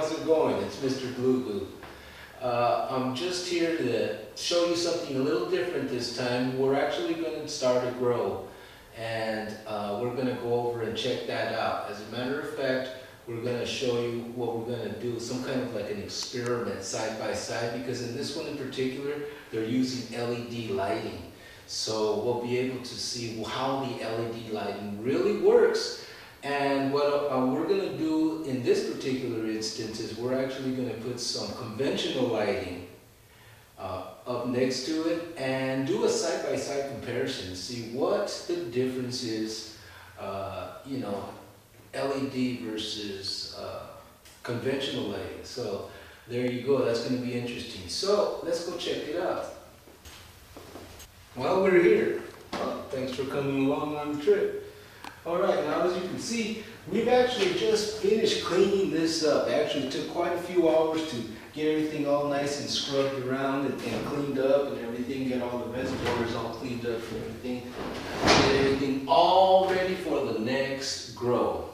how's it going? It's Mr. Blue Goo. I'm just here to show you something a little different this time. We're actually going to start a grow, and we're going to go over and check that out. As a matter of fact, we're going to show you what we're going to do, some kind of like an experiment side by side, because in this one in particular, they're using LED lighting. So we'll be able to see how the LED lighting really works. And what we're going to do in this particular instance is we're actually going to put some conventional lighting up next to it and do a side-by-side comparison, see what the difference is, you know, LED versus conventional lighting. So there you go, that's going to be interesting. So let's go check it out. Well, we're here. Well, thanks for coming along on the trip. Alright, now as you can see, we've actually just finished cleaning this up. It actually took quite a few hours to get everything all nice and scrubbed around and cleaned up and everything, get all the reservoirs all cleaned up and everything. Get everything all ready for the next grow.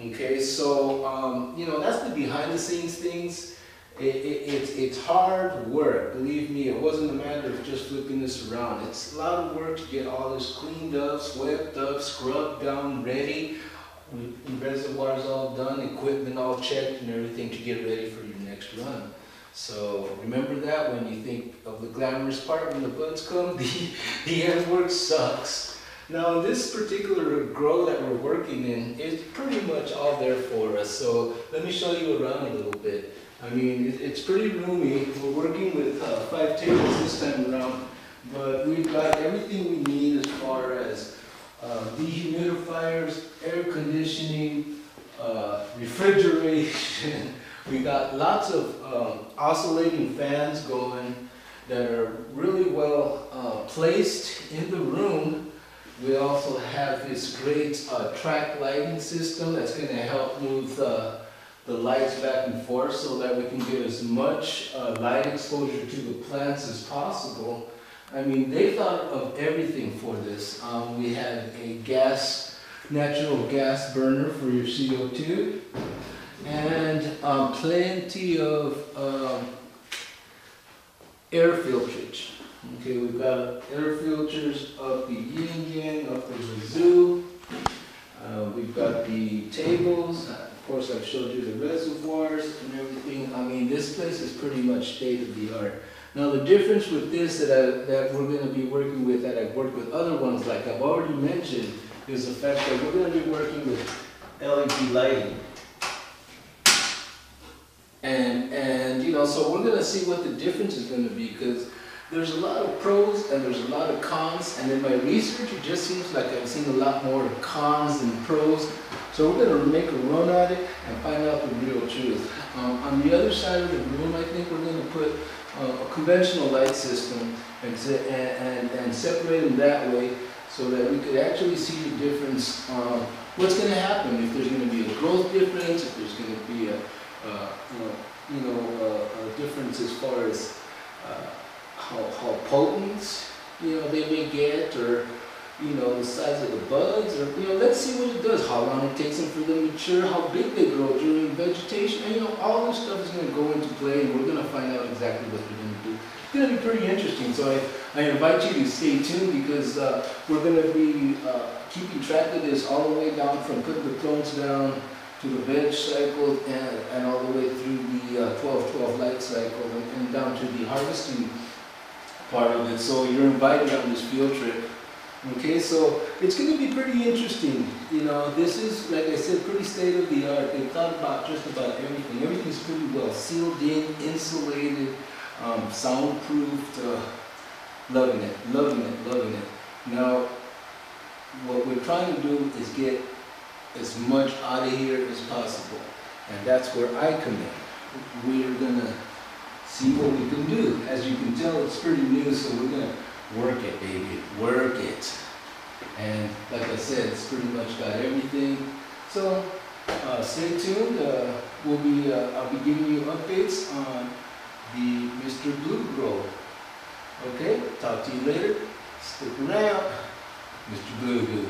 Okay, so, you know, that's the behind the scenes things. It's hard work, believe me. It wasn't a matter of just flipping this around. It's a lot of work to get all this cleaned up, swept up, scrubbed down, ready. The reservoirs all done, equipment all checked and everything to get ready for your next run. So remember that when you think of the glamorous part, when the buds come, the end work sucks. Now this particular grow that we're working in is pretty much all there for us. So let me show you around a little bit. I mean, it's pretty roomy. We're working with 5 tables this time around, but we've got everything we need as far as dehumidifiers, air conditioning, refrigeration. We got lots of oscillating fans going that are really well placed in the room. We also have this great track lighting system that's going to help move the lights back and forth so that we can get as much light exposure to the plants as possible. I mean, they thought of everything for this. We had a natural gas burner for your CO2, and plenty of air filtrage. Okay, we've got air filters up the yin-yang, up the wazoo. We've got the tables. Of course, I've showed you the reservoirs and everything. I mean, this place is pretty much state of the art. Now, the difference with this that we're going to be working with, that I've worked with other ones, like I've already mentioned, is the fact that we're going to be working with LED lighting. And you know, so we're going to see what the difference is going to be, because there's a lot of pros and there's a lot of cons, and in my research it just seems like I've seen a lot more cons than pros. So we're going to make a run at it and find out the real truth. On the other side of the room, I think we're going to put a conventional light system and separate them that way so that we could actually see the difference. What's going to happen, if there's going to be a growth difference, if there's going to be a difference as far as how potent, you know, they may get, or, you know, the size of the buds, or, you know, let's see what it does, how long it takes them for them to mature, how big they grow during vegetation, and, you know, all this stuff is going to go into play, and we're going to find out exactly what they're going to do. It's going to be pretty interesting, so I invite you to stay tuned, because we're going to be keeping track of this all the way down from putting the clones down to the veg cycle and all the way through the 12-12 light cycle and down to the harvesting part of it. So you're invited on this field trip. Okay, so it's going to be pretty interesting. You know, this is, like I said, pretty state of the art. They thought about just about everything. Everything's pretty well sealed in, insulated, soundproofed. Loving it, loving it, loving it. Now, what we're trying to do is get as much out of here as possible, and that's where I come in. We're gonna see what we can do. As you can tell, it's pretty new, so we're gonna work it, baby, work it. And like I said, it's pretty much got everything. So stay tuned. I'll be giving you updates on the Mr. Blue Grow. Okay, talk to you later. Stick around, Mr. Blue Goo.